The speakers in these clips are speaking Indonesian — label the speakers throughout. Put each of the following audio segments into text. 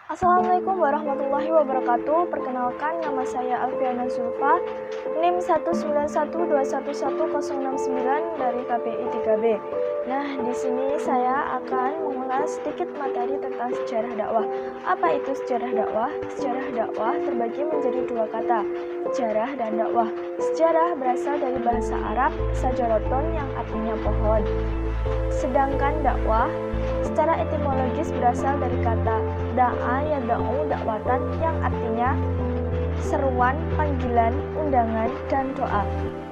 Speaker 1: Assalamualaikum warahmatullahi wabarakatuh. Perkenalkan, nama saya Alfiana Zulfa, NIM 191211069 dari KPI 3B. Nah, di sini saya akan mengulas sedikit materi tentang sejarah dakwah. Apa itu sejarah dakwah? Sejarah dakwah terbagi menjadi dua kata, sejarah dan dakwah. Sejarah berasal dari bahasa Arab sajaroton yang artinya pohon. Sedangkan dakwah secara etimologis berasal dari kata da'a yada'u dakwatan yang artinya seruan, panggilan, undangan, dan doa.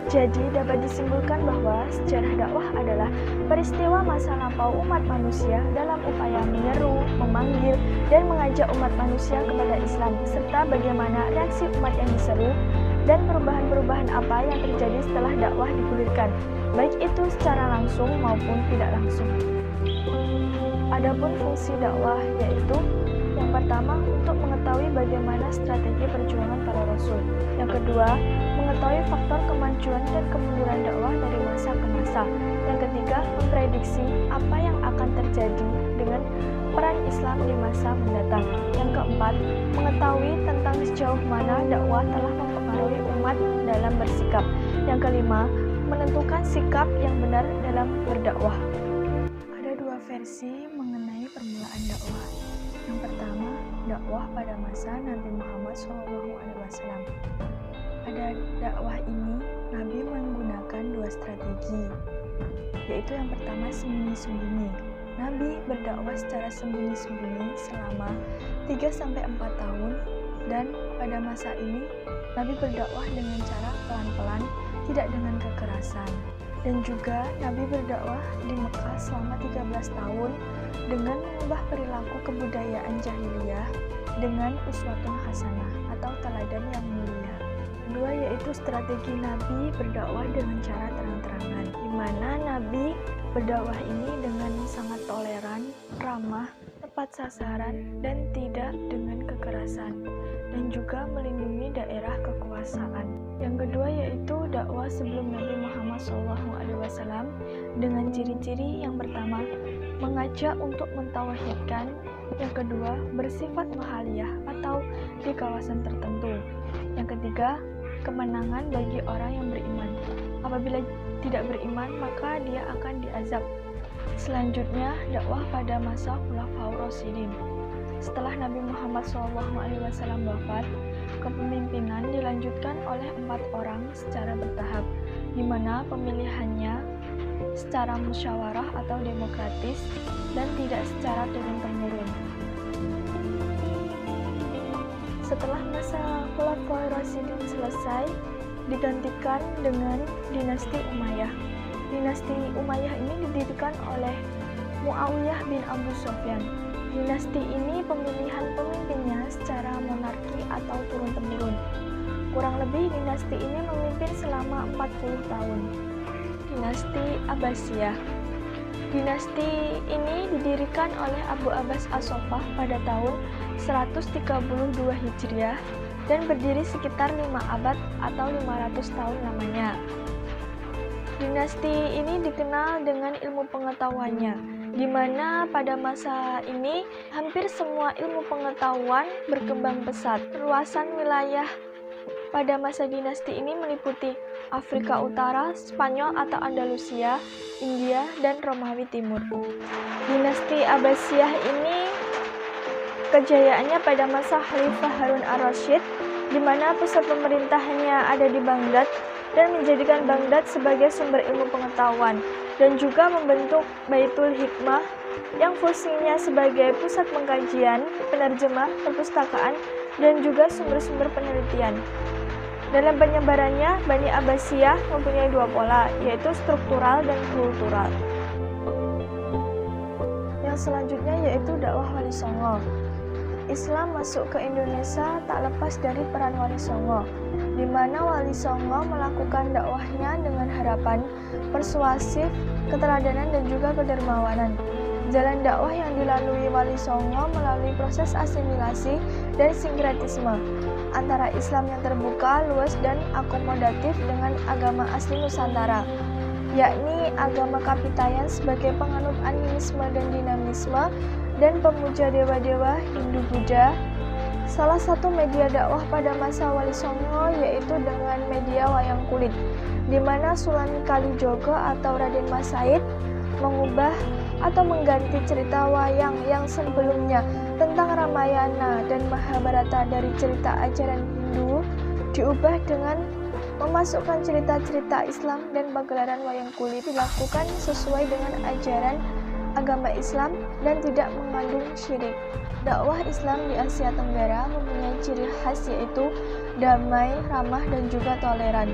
Speaker 1: Jadi dapat disimpulkan bahwa sejarah dakwah adalah peristiwa masa lampau umat manusia dalam upaya menyeru, memanggil, dan mengajak umat manusia kepada Islam, serta bagaimana reaksi umat yang diseru dan perubahan-perubahan apa yang terjadi setelah dakwah digulirkan, baik itu secara langsung maupun tidak langsung. Adapun fungsi dakwah yaitu yang pertama, untuk mengetahui bagaimana strategi perjuangan para rasul. Yang kedua, mengetahui faktor kemajuan dan kemunduran dakwah dari masa ke masa. Yang ketiga, memprediksi apa yang akan terjadi dengan peran Islam di masa mendatang. Yang keempat, mengetahui tentang sejauh mana dakwah telah mempengaruhi umat dalam bersikap. Yang kelima, menentukan sikap yang benar dalam berdakwah. Ada dua versi mengenai permulaan dakwah. Yang pertama, dakwah pada masa Nabi Muhammad SAW. Pada dakwah ini, Nabi menggunakan dua strategi, yaitu yang pertama sembunyi-sembunyi. Nabi berdakwah secara sembunyi-sembunyi selama 3-4 tahun, dan pada masa ini, Nabi berdakwah dengan cara pelan-pelan, tidak dengan kekerasan. Dan juga Nabi berdakwah di Mekah selama 13 tahun dengan mengubah perilaku kebudayaan jahiliyah dengan uswatun hasanah atau teladan yang mulia. Kedua yaitu strategi Nabi berdakwah dengan cara terang-terangan, di mana Nabi berdakwah ini dengan sangat toleran, ramah, tepat sasaran, dan tidak dengan kekerasan, dan juga melindungi daerah kekuasaan. Yang kedua yaitu dakwah sebelum Nabi Muhammad SAW dengan ciri-ciri yang pertama, mengajak untuk mentauhidkan. Yang kedua, bersifat mahaliyah atau di kawasan tertentu. Yang ketiga, kemenangan bagi orang yang beriman. Apabila tidak beriman, maka dia akan diazab. Selanjutnya, dakwah pada masa Khulafaur Rasyidin. Setelah Nabi Muhammad SAW wafat, kepemimpinan dilanjutkan oleh 4 orang secara bertahap, di mana pemilihannya secara musyawarah atau demokratis dan tidak secara turun-temurun. Setelah masa Khulafaur Rasyidin selesai, digantikan dengan dinasti Umayyah. Dinasti Umayyah ini didirikan oleh Muawiyah bin Abu Sufyan. Dinasti ini pemilihan pemimpinnya secara monarki atau turun-temurun. Kurang lebih dinasti ini memimpin selama 40 tahun. Dinasti Abbasiyah. Dinasti ini didirikan oleh Abu Abbas As-Soffah pada tahun 132 Hijriah dan berdiri sekitar 5 abad atau 500 tahun lamanya. Dinasti ini dikenal dengan ilmu pengetahuannya, di mana pada masa ini hampir semua ilmu pengetahuan berkembang pesat. Luasan wilayah pada masa dinasti ini meliputi Afrika Utara, Spanyol atau Andalusia, India, dan Romawi Timur. Dinasti Abbasiyah ini kejayaannya pada masa Khalifah Harun ar-Rasyid, di mana pusat pemerintahannya ada di Baghdad dan menjadikan Baghdad sebagai sumber ilmu pengetahuan, dan juga membentuk Baitul Hikmah yang fungsinya sebagai pusat pengkajian, penerjemah, perpustakaan, dan juga sumber-sumber penelitian. Dalam penyebarannya, Bani Abbasiyah mempunyai 2 pola, yaitu struktural dan kultural. Yang selanjutnya yaitu dakwah Wali Songo. Islam masuk ke Indonesia tak lepas dari peran Wali Songo, di mana Wali Songo melakukan dakwahnya dengan harapan persuasif, keteladanan, dan juga kedermawanan. Jalan dakwah yang dilalui Wali Songo melalui proses asimilasi dan sinkretisme antara Islam yang terbuka, luas, dan akomodatif dengan agama asli Nusantara, yakni agama Kapitayan sebagai penganut animisme dan dinamisme, dan pemuja dewa-dewa Hindu-Buddha. Salah satu media dakwah pada masa Wali Songo yaitu dengan media wayang kulit, di mana Sunan Kalijogo atau Raden Mas Said mengubah atau mengganti cerita wayang yang sebelumnya tentang Ramayana dan Mahabharata dari cerita ajaran Hindu diubah dengan memasukkan cerita-cerita Islam, dan pagelaran wayang kulit dilakukan sesuai dengan ajaran agama Islam dan tidak mengandung syirik. Dakwah Islam di Asia Tenggara mempunyai ciri khas yaitu damai, ramah, dan juga toleran.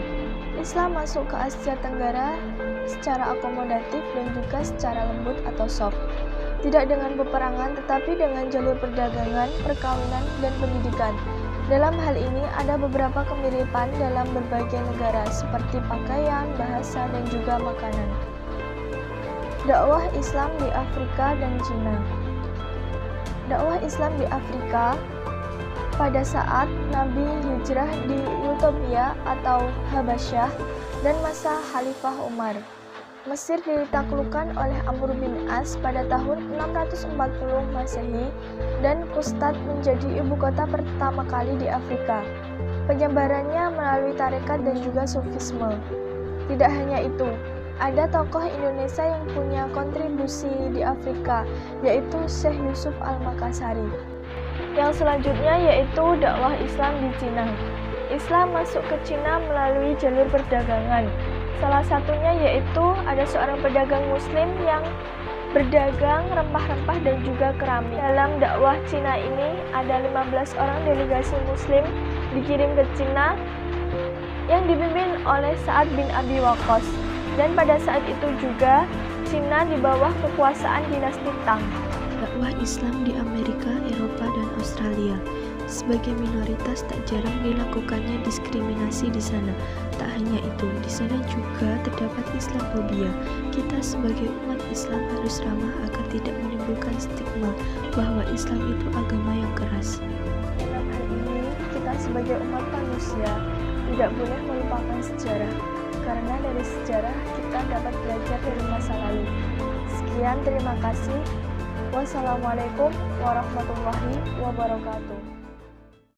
Speaker 1: Islam masuk ke Asia Tenggara secara akomodatif dan juga secara lembut atau soft. Tidak dengan peperangan, tetapi dengan jalur perdagangan, perkawinan, dan pendidikan. Dalam hal ini ada beberapa kemiripan dalam berbagai negara seperti pakaian, bahasa, dan juga makanan. Dakwah Islam di Afrika dan Cina. Dakwah Islam di Afrika pada saat Nabi hijrah di Utopia atau Habasyah dan masa Khalifah Umar. Mesir ditaklukkan oleh Amr bin As pada tahun 640 Masehi dan Fustat menjadi ibu kota pertama kali di Afrika. Penyebarannya melalui tarekat dan juga sufisme. Tidak hanya itu, ada tokoh Indonesia yang punya kontribusi di Afrika, yaitu Syekh Yusuf Al-Makassari. Yang selanjutnya yaitu dakwah Islam di Cina. Islam masuk ke Cina melalui jalur perdagangan. Salah satunya yaitu ada seorang pedagang muslim yang berdagang rempah-rempah dan juga keramik. Dalam dakwah Cina ini ada 15 orang delegasi muslim dikirim ke Cina yang dipimpin oleh Sa'ad bin Abi Waqqas. Dan pada saat itu juga Cina di bawah kekuasaan dinasti Tang.
Speaker 2: Dakwah Islam di Amerika, Eropa, dan Australia. Sebagai minoritas tak jarang dilakukannya diskriminasi di sana. Tak hanya itu, di sana juga terdapat Islamofobia. Kita sebagai umat Islam harus ramah agar tidak menimbulkan stigma bahwa Islam itu agama yang keras.
Speaker 1: Dalam hal ini, kita sebagai umat manusia tidak boleh melupakan sejarah, karena dari sejarah kita dapat belajar dari masa lalu. Sekian, terima kasih. Wassalamualaikum warahmatullahi wabarakatuh.